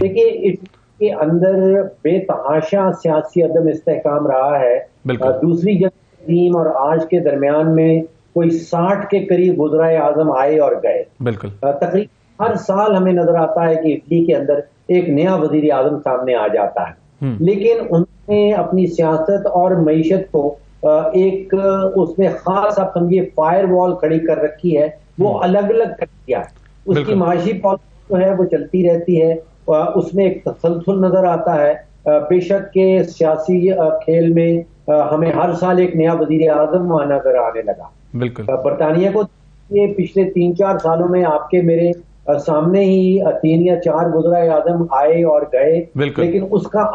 دیکھیے اس کے اندر بے تحاشا سیاسی عدم استحکام رہا ہے. دوسری جنگ عظیم اور آج کے درمیان میں کوئی 60 کے قریب وزرائے اعظم آئے اور گئے. بالکل تقریباً ہر سال ہمیں نظر آتا ہے کہ اٹلی کے اندر ایک نیا وزیر اعظم سامنے آ جاتا ہے, لیکن انہوں نے اپنی سیاست اور معیشت کو ایک اس میں خاص آپ سمجھیے فائر وال کھڑی کر رکھی ہے, وہ الگ الگ کر دیا. اس کی معاشی پالیسی جو ہے وہ چلتی رہتی ہے, اس میں ایک تسلسل نظر آتا ہے. بے شک کے سیاسی کھیل میں ہمیں ہر سال ایک نیا وزیر اعظم نظر آنے لگا. بالکل برطانیہ کو یہ پچھلے 3-4 سالوں میں آپ کے میرے سامنے ہی 3 یا 4 وزرائے اعظم آئے اور گئے, لیکن اس کا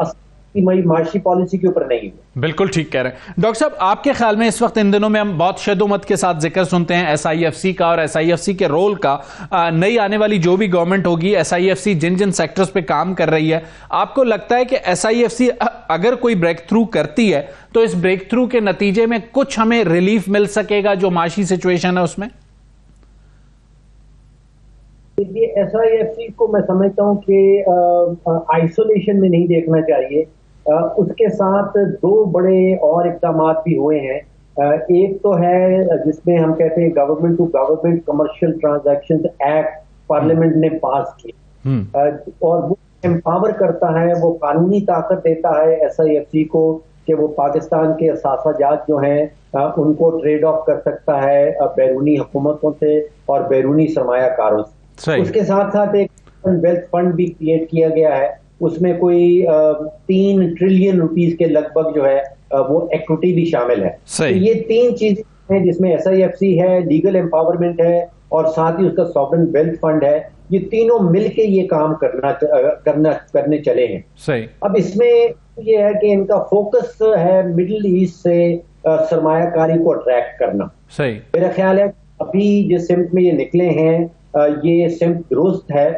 معاشی پالیسی کے اوپر نہیں ہے. بالکل ٹھیک کہہ رہے ہیں ڈاکٹر صاحب. آپ کے خیال میں اس وقت ان دنوں میں ہم بہت شد و مت کے ساتھ ذکر سنتے ہیں ایس آئی ایف سی کا اور ایس آئی ایف سی کے رول کا. نئی آنے والی جو بھی گورنمنٹ ہوگی, ایس آئی ایف سی جن جن سیکٹرز پہ کام کر رہی ہے, آپ کو لگتا ہے کہ ایس آئی ایف سی اگر کوئی بریک تھرو کرتی ہے تو اس بریک تھرو کے نتیجے میں کچھ ہمیں ریلیف مل سکے گا جو معاشی سچویشن ہے اس میں؟ دیکھیے ایس آئی ایف سی کو میں سمجھتا ہوں کہ آئسولیشن میں نہیں دیکھنا چاہیے. اس کے ساتھ 2 بڑے اور اقدامات بھی ہوئے ہیں. ایک تو ہے جس میں ہم کہتے ہیں government to government commercial transaction act parliament نے پاس کیا, اور وہ امپاور کرتا ہے, وہ قانونی طاقت دیتا ہے ایس آئی ایف سی کو کہ وہ پاکستان کے اثاثہ جات جو ہیں ان کو ٹریڈ آف کر سکتا ہے بیرونی حکومتوں سے اور بیرونی سرمایہ کاروں سے. اس کے ساتھ ساتھ ایک ویلتھ فنڈ بھی کریٹ کیا گیا ہے, اس میں کوئی 3 ٹریلین روپیز کے لگ بھگ جو ہے وہ ایکوٹی بھی شامل ہے. یہ 3 چیزیں ہیں جس میں ایس آئی ایف سی ہے, لیگل امپاورمنٹ ہے اور ساتھ ہی اس کا ساورن ویلتھ فنڈ ہے. یہ تینوں مل کے یہ کام کرنے چلے ہیں. اب اس میں یہ ہے کہ ان کا فوکس ہے مڈل ایسٹ سے سرمایہ کاری کو اٹریکٹ کرنا. میرا خیال ہے ابھی جس سمت میں یہ نکلے ہیں یہ سمت درست ہے,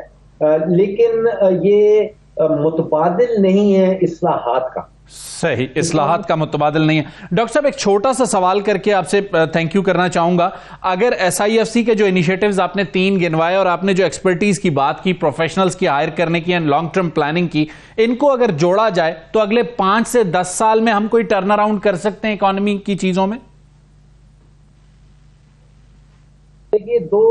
لیکن یہ متبادل نہیں ہے اصلاحات کا. صحیح, اصلاحات کا متبادل نہیں ہے. ڈاکٹر صاحب ایک چھوٹا سا سوال کر کے آپ سے تھینک یو کرنا چاہوں گا. اگر ایس آئی ایف سی کے جو انیشیٹیوز آپ نے 3 گنوائے اور آپ نے جو ایکسپرٹیز کی بات کی, پروفیشنلز کی ہائر کرنے کی, لانگ ٹرم پلاننگ کی, ان کو اگر جوڑا جائے تو اگلے 5 سے 10 سال میں ہم کوئی ٹرن اراؤنڈ کر سکتے ہیں اکانومی کی چیزوں میں؟ دیکھیے دو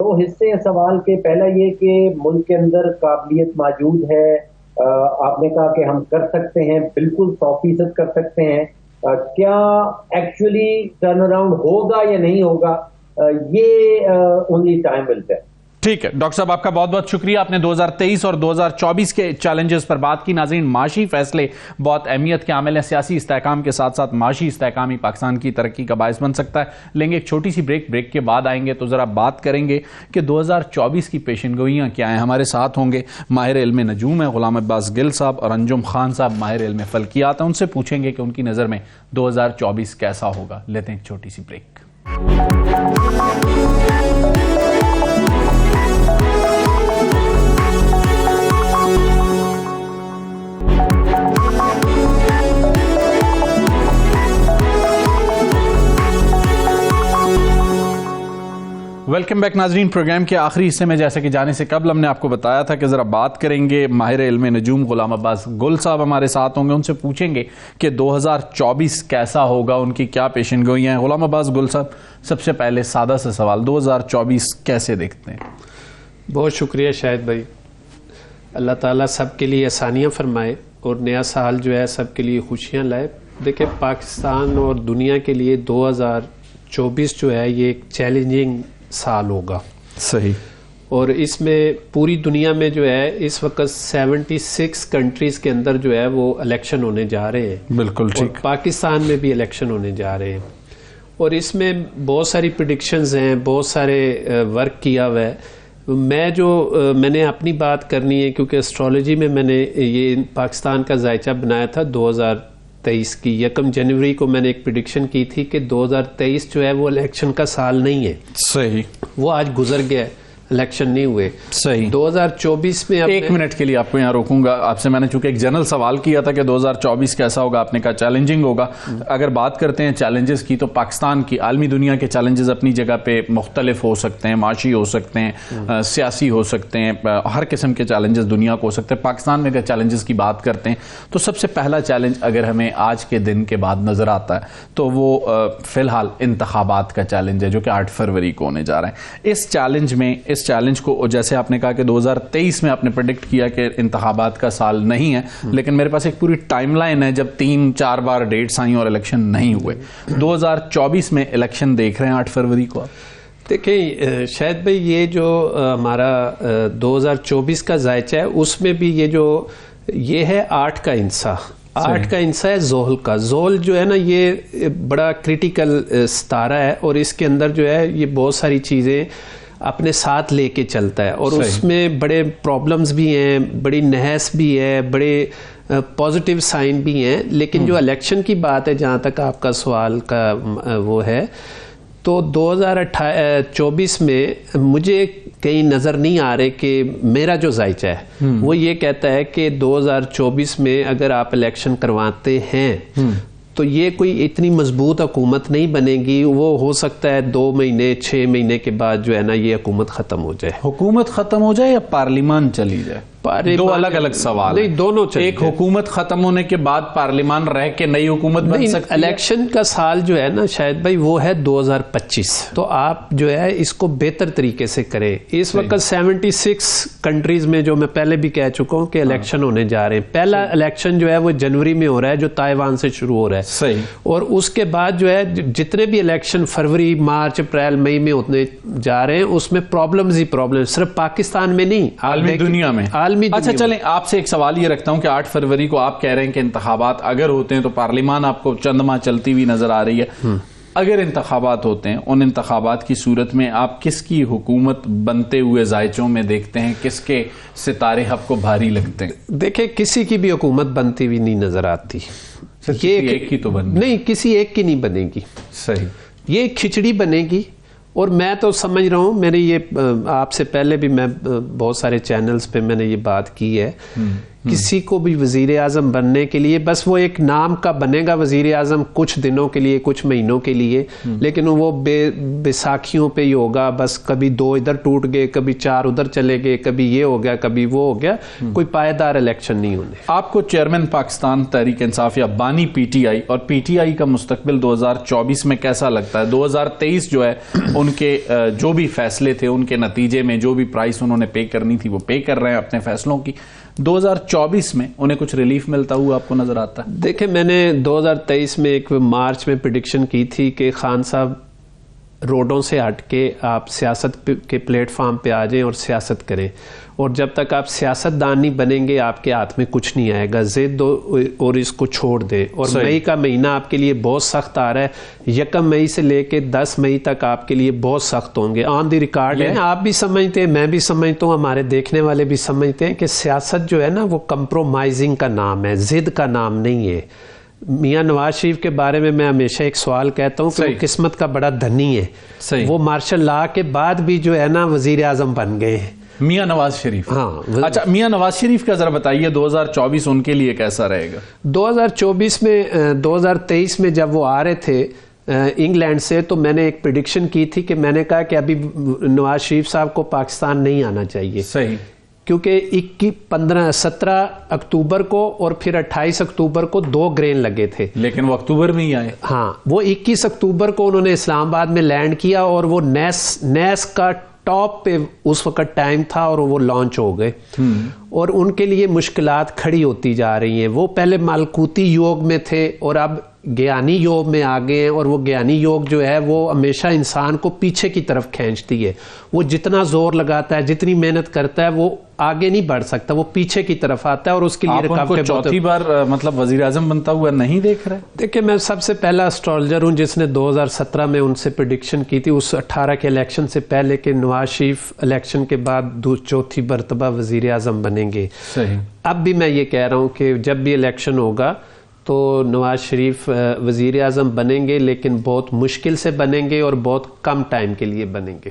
حصے ہیں سوال کے. پہلا یہ کہ ملک کے اندر قابلیت موجود ہے. آپ نے کہا کہ ہم کر سکتے ہیں, بالکل 100% کر سکتے ہیں. کیا ایکچولی ٹرن اراؤنڈ ہوگا یا نہیں ہوگا, یہ اونلی ٹائم ول ٹیل. ٹھیک ہے ڈاکٹر صاحب, آپ کا بہت بہت شکریہ. آپ نے 2023 اور 2024 کے چیلنجز پر بات کی. ناظرین, معاشی فیصلے بہت اہمیت کے عامل ہیں. سیاسی استحکام کے ساتھ ساتھ معاشی استحکام ہی پاکستان کی ترقی کا باعث بن سکتا ہے. لیں گے ایک چھوٹی سی بریک کے بعد آئیں گے تو ذرا بات کریں گے کہ 2024 کی پیشن گوئیاں کیا ہیں. ہمارے ساتھ ہوں گے ماہر علم نجوم ہیں غلام عباس گل صاحب اور انجم خان صاحب ماہر علم فلکیات ہیں. ان سے پوچھیں گے کہ ان کی نظر میں 2024 کیسا ہوگا. لیتے ہیں ایک چھوٹی سی بریک. ویلکم بیک ناظرین. پروگرام کے آخری حصے میں جیسے کہ جانے سے قبل ہم نے آپ کو بتایا تھا کہ ذرا بات کریں گے. ماہر علم نجوم غلام عباس گل صاحب ہمارے ساتھ ہوں گے. ان سے پوچھیں گے کہ 2024 کیسا ہوگا, ان کی کیا پیشن گوئیاں ہیں. غلام عباس گل صاحب, سب سے پہلے سادہ سا سوال, 2024 کیسے دیکھتے ہیں؟ بہت شکریہ شاہد بھائی. اللہ تعالیٰ سب کے لیے آسانیاں فرمائے اور نیا سال جو ہے سب کے لیے خوشیاں لائے. دیکھیں پاکستان اور دنیا کے لیے 2024 جو ہے یہ ایک چیلنجنگ سال ہوگا. صحیح. اور اس میں پوری دنیا میں جو ہے اس وقت 76 کنٹریز کے اندر جو ہے وہ الیکشن ہونے جا رہے ہیں. بالکل ٹھیک. پاکستان میں بھی الیکشن ہونے جا رہے ہیں اور اس میں بہت ساری پریڈکشنز ہیں, بہت سارے ورک کیا ہوا ہے. میں نے اپنی بات کرنی ہے کیونکہ اسٹرالوجی میں میں نے یہ پاکستان کا ذائچہ بنایا تھا 2023 کی 1 جنوری کو. میں نے ایک پریڈکشن کی تھی کہ 2023 جو ہے وہ الیکشن کا سال نہیں ہے. صحیح. وہ آج گزر گیا ہے. الیکشن نہیں ہوئے. صحیح. 2024 میں ایک منٹ کے لیے آپ کو یہاں روکوں گا. آپ سے میں نے چونکہ ایک جنرل سوال کیا تھا کہ 2024 کیسا ہوگا, آپ نے کہا چیلنجنگ ہوگا. اگر بات کرتے ہیں چیلنجز کی تو پاکستان کی عالمی دنیا کے چیلنجز اپنی جگہ پہ مختلف ہو سکتے ہیں, معاشی ہو سکتے ہیں, سیاسی ہو سکتے ہیں, ہر قسم کے چیلنجز دنیا کو ہو سکتے ہیں. پاکستان میں اگر چیلنجز کی بات کرتے ہیں تو سب سے پہلا چیلنج اگر ہمیں آج کے دن کے بعد نظر آتا ہے تو وہ فی الحال انتخابات کا چیلنج ہے جو کہ 8 فروری کو ہونے جا رہے ہیں. اس چیلنج کو جیسے آپ نے کہا کہ 2023 میں آپ نے پریڈکٹ کیا کہ انتخابات کا سال نہیں ہے, لیکن میرے پاس ایک پوری ٹائم لائن ہے جب 3-4 بار ڈیٹس آئیں اور الیکشن نہیں ہوئے. 2024 میں الیکشن دیکھ رہے ہیں 8 فروری کو آپ؟ دیکھیں شاہد بھائی, یہ جو ہمارا 2024 کا ذائچہ ہے اس میں بھی یہ ہے 8 کا انسا. 8 کا انسا ہے زحل کا. زحل جو ہے نا یہ بڑا کریٹیکل ستارہ ہے اور اس کے اندر جو ہے یہ بہت ساری چیزیں اپنے ساتھ لے کے چلتا ہے اور اس میں بڑے پرابلمز بھی ہیں, بڑی نحس بھی ہے, بڑے پازیٹیو سائن بھی ہیں. لیکن جو الیکشن کی بات ہے جہاں تک آپ کا سوال کا وہ ہے, تو 2024 میں مجھے کہیں نظر نہیں آ رہے کہ میرا جو ذائچہ ہے وہ یہ کہتا ہے کہ 2024 میں اگر آپ الیکشن کرواتے ہیں تو یہ کوئی اتنی مضبوط حکومت نہیں بنے گی. وہ ہو سکتا ہے 2 مہینے 6 مہینے کے بعد جو ہے نا یہ حکومت ختم ہو جائے. حکومت ختم ہو جائے یا پارلیمان چلی جائے؟ دو الگ الگ سوال. نہیں, دونوں چلے. ایک حکومت ختم ہونے کے بعد پارلیمان رہ کے نئی حکومت بن سکتی ہے. الیکشن کا سال جو ہے نا شاہد بھائی وہ ہے 2025. تو آپ جو ہے اس کو بہتر طریقے سے کریں. اس وقت 76 کنٹریز میں جو میں پہلے بھی کہہ چکا ہوں کہ الیکشن ہونے جا رہے ہیں. پہلا الیکشن جو ہے وہ جنوری میں ہو رہا ہے جو تائیوان سے شروع ہو رہا ہے. صحیح. اور اس کے بعد جو ہے جتنے بھی الیکشن فروری, مارچ, اپریل, مئی میں ہونے جا رہے ہیں اس میں پرابلمز ہی پرابلم, صرف پاکستان میں نہیں عالمی دنیا میں. اچھا چلیں آپ سے ایک سوال یہ رکھتا ہوں کہ 8 فروری کو آپ کہہ رہے ہیں کہ انتخابات اگر ہوتے ہیں تو پارلیمان آپ کو چند ماہ چلتی ہوئی نظر آ رہی ہے. اگر انتخابات ہوتے ہیں, ان انتخابات کی صورت میں آپ کس کی حکومت بنتے ہوئے ذائچوں میں دیکھتے ہیں, کس کے ستارے آپ کو بھاری لگتے ہیں؟ دیکھیں کسی کی بھی حکومت بنتی ہوئی نہیں نظر آتی. یہ ایک کی تو بننے نہیں, کسی ایک کی نہیں بنے گی. صحیح. یہ کھچڑی بنے گی. اور میں تو سمجھ رہا ہوں, میری یہ آپ سے پہلے بھی میں بہت سارے چینلز پہ میں نے یہ بات کی ہے, کسی کو بھی وزیر اعظم بننے کے لیے بس وہ ایک نام کا بنے گا وزیر اعظم کچھ دنوں کے لیے, کچھ مہینوں کے لیے, لیکن وہ بیساکھیوں پہ ہی ہوگا. بس کبھی 2 ادھر ٹوٹ گئے, کبھی 4 ادھر چلے گئے, کبھی یہ ہو گیا, کبھی وہ ہو گیا. کوئی پائیدار الیکشن نہیں ہونے. آپ کو چیئرمین پاکستان تحریک انصاف یا بانی پی ٹی آئی اور پی ٹی آئی کا مستقبل 2024 میں کیسا لگتا ہے؟ 2023 جو ہے ان کے جو بھی فیصلے تھے ان کے نتیجے میں جو بھی پرائس انہوں نے پے کرنی تھی وہ پے کر رہے ہیں اپنے فیصلوں کی. 2024 میں انہیں کچھ ریلیف ملتا ہوا آپ کو نظر آتا ہے؟ دیکھیں میں نے 2023 میں ایک مارچ میں پریڈکشن کی تھی کہ خان صاحب روڈوں سے ہٹ کے آپ سیاست کے پلیٹ فارم پہ آ جائیں اور سیاست کریں, اور جب تک آپ سیاست دان نہیں بنیں گے آپ کے ہاتھ میں کچھ نہیں آئے گا. ضد اور اس کو چھوڑ دیں. اور مئی کا مہینہ آپ کے لیے بہت سخت آ رہا ہے. 1 مئی سے لے کے 10 مئی تک آپ کے لیے بہت سخت ہوں گے. آن دی ریکارڈ ہے, آپ بھی سمجھتے ہیں, میں بھی سمجھتا ہوں, ہمارے دیکھنے والے بھی سمجھتے ہیں کہ سیاست جو ہے نا وہ کمپرومائزنگ کا نام ہے, ضد کا نام نہیں ہے. میاں نواز شریف کے بارے میں ہمیشہ ایک سوال کہتا ہوں کہ وہ قسمت کا بڑا دھنی ہے. وہ مارشل لا کے بعد بھی جو ہے نا وزیر اعظم بن گئے ہیں. میاں نواز شریف. ہاں. اچھا میاں نواز شریف کا ذرا بتائیے 2024 ان کے لیے کیسا رہے گا؟ 2024 میں 2023 میں جب وہ آ رہے تھے انگلینڈ سے تو میں نے ایک پریڈکشن کی تھی کہ میں نے کہا کہ ابھی نواز شریف صاحب کو پاکستان نہیں آنا چاہیے. صحیح. کیونکہ 17 اکتوبر کو اور پھر 28 اکتوبر کو 2 گرین لگے تھے, لیکن وہ اکتوبر میں ہی آئے. ہاں, وہ 21 اکتوبر کو انہوں نے اسلام آباد میں لینڈ کیا اور وہ نیس کا ٹاپ پہ اس وقت ٹائم تھا اور وہ لانچ ہو گئے. اور ان کے لیے مشکلات کھڑی ہوتی جا رہی ہیں. وہ پہلے مالکوتی یوگ میں تھے اور اب گیانی یوگ میں آ گئے ہیں, اور وہ گیانی یوگ جو ہے وہ ہمیشہ انسان کو پیچھے کی طرف کھینچتی ہے. وہ جتنا زور لگاتا ہے, جتنی محنت کرتا ہے, وہ آگے نہیں بڑھ سکتا, وہ پیچھے کی طرف آتا ہے. اور اس کے لیے رکاوٹیں چوتھی بار مطلب وزیر اعظم بنتا ہوا نہیں دیکھ رہے؟ دیکھیں میں سب سے پہلا اسٹرالجر ہوں جس نے 2017 میں ان سے پریڈکشن کی تھی, اس 18 کے الیکشن سے پہلے, کہ نواز شریف الیکشن کے بعد چوتھی مرتبہ وزیر اعظم بنیں گے. صحیح. اب بھی میں یہ کہہ رہا ہوں کہ جب بھی الیکشن ہوگا تو نواز شریف وزیر اعظم بنیں گے, لیکن بہت مشکل سے بنیں گے اور بہت کم ٹائم کے لیے بنیں گے.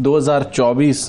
2024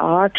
8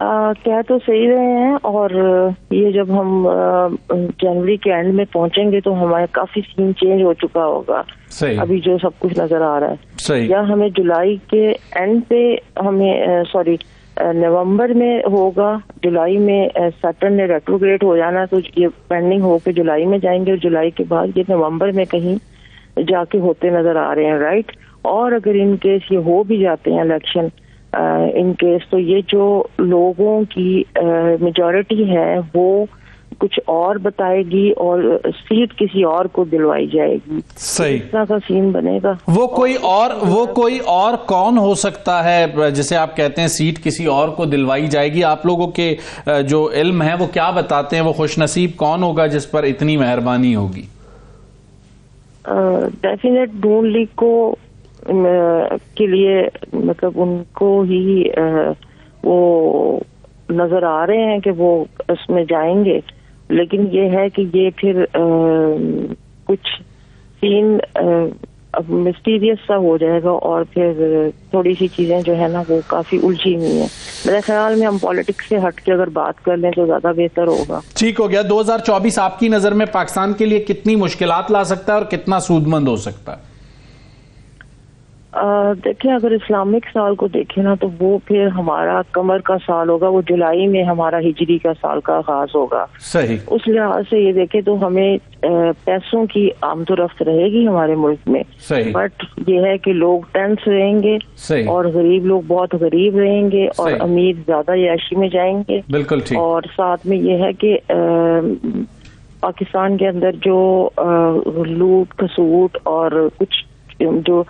کہہ تو صحیح رہے ہیں، اور یہ جب ہم جنوری کے اینڈ میں پہنچیں گے تو ہمارا کافی سین چینج ہو چکا ہوگا. صحیح. ابھی جو سب کچھ نظر آ رہا ہے صحیح. یا ہمیں جولائی کے اینڈ پہ ہمیں نومبر میں ہوگا، جولائی میں سیٹرن نے ریٹروگریڈ ہو جانا، تو یہ پینڈنگ ہو کے جولائی میں جائیں گے، اور جولائی کے بعد یہ نومبر میں کہیں جا کے ہوتے نظر آ رہے ہیں، رائٹ. اور اگر ان کیس یہ ہو بھی جاتے ہیں الیکشن ان کیس، تو یہ جو لوگوں کی میجورٹی ہے وہ کچھ اور بتائے گی اور سیٹ کسی اور کو دلوائی جائے گی. صحیح. اس طرح کا سین بنے گا. وہ کوئی اور کون ہو سکتا ہے جسے آپ کہتے ہیں سیٹ کسی اور کو دلوائی جائے گی؟ آپ لوگوں کے جو علم ہے وہ کیا بتاتے ہیں؟ وہ خوش نصیب کون ہوگا جس پر اتنی مہربانی ہوگی؟ ڈیفینیٹ نون لیگ کو کے لیے مطلب ان کو ہی وہ نظر آ رہے ہیں کہ وہ اس میں جائیں گے، لیکن یہ ہے کہ یہ پھر کچھ سین اب مسٹیریس سا ہو جائے گا، اور پھر تھوڑی سی چیزیں جو ہے نا وہ کافی الجھی ہوئی ہیں. میرے خیال میں ہم پالیٹکس سے ہٹ کے اگر بات کر لیں تو زیادہ بہتر ہوگا. ٹھیک ہو گیا. 2024 آپ کی نظر میں پاکستان کے لیے کتنی مشکلات لا سکتا ہے اور کتنا سود مند ہو سکتا ہے؟ دیکھیں، اگر اسلامک سال کو دیکھیں نا تو وہ پھر ہمارا قمر کا سال ہوگا، وہ جولائی میں ہمارا ہجری کا سال کا آغاز ہوگا. صحیح. اس لحاظ سے یہ دیکھیں تو ہمیں پیسوں کی آمد و رفت رہے گی ہمارے ملک میں. صحیح. بٹ یہ ہے کہ لوگ ٹینس رہیں گے. صحیح. اور غریب لوگ بہت غریب رہیں گے اور صحیح. امیر زیادہ عیاشی میں جائیں گے. بالکل ٹھیک. اور ساتھ میں یہ ہے کہ پاکستان کے اندر جو لوٹ کھسوٹ اور کچھ جو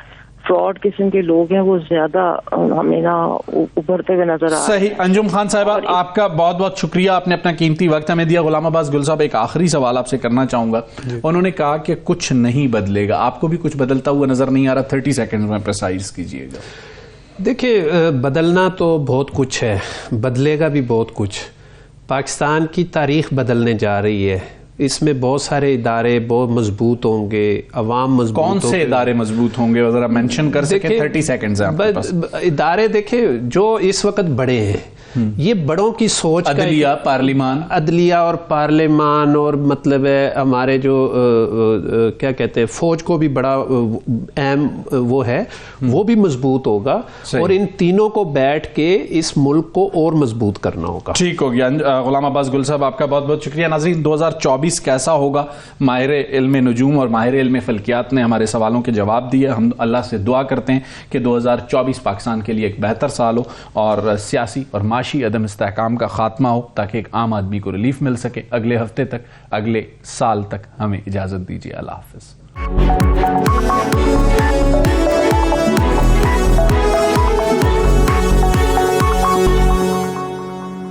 فراڈ قسم کے لوگ ہیں وہ زیادہ ہمیں نا ابھرتے ہوئے نظر آ رہے ہیں. صحیح. انجم خان صاحبہ آپ کا بہت بہت شکریہ، آپ نے اپنا قیمتی وقت ہمیں دیا. غلام عباس گل صاحب، ایک آخری سوال آپ سے کرنا چاہوں گا. انہوں نے کہا کہ کچھ نہیں بدلے گا، آپ کو بھی کچھ بدلتا ہوا نظر نہیں آ رہا؟ 30 سیکنڈ میں پریسائز کیجئے گا. دیکھیں، بدلنا تو بہت کچھ ہے، بدلے گا بھی بہت کچھ. پاکستان کی تاریخ بدلنے جا رہی ہے، اس میں بہت سارے ادارے بہت مضبوط ہوں گے، عوام مضبوط ہوں گے. کون سے ادارے مضبوط ہوں گے ذرا مینشن کر سکیں؟ 30 سیکنڈز ہیں آپ کے پاس. ادارے دیکھیں جو اس وقت بڑے ہیں، یہ بڑوں کی سوچ، عدلیہ، پارلیمان، عدلیہ اور پارلیمان، اور مطلب ہے ہمارے جو کیا کہتے ہیں فوج کو بھی بڑا اہم وہ ہے، وہ بھی مضبوط ہوگا. اور ان تینوں کو بیٹھ کے اس ملک کو اور مضبوط کرنا ہوگا. ٹھیک ہو گیا. غلام عباس گل صاحب، آپ کا بہت بہت شکریہ. ناظرین، 2024 کیسا ہوگا؟ ماہر علم نجوم اور ماہر علم فلکیات نے ہمارے سوالوں کے جواب دیے. ہم اللہ سے دعا کرتے ہیں کہ 2024 پاکستان کے لیے ایک بہتر سال ہو اور سیاسی اور معاشی عدم استحکام کا خاتمہ ہو، تاکہ ایک عام آدمی کو ریلیف مل سکے. اگلے ہفتے تک، اگلے سال تک ہمیں اجازت دیجیے. اللہ حافظ.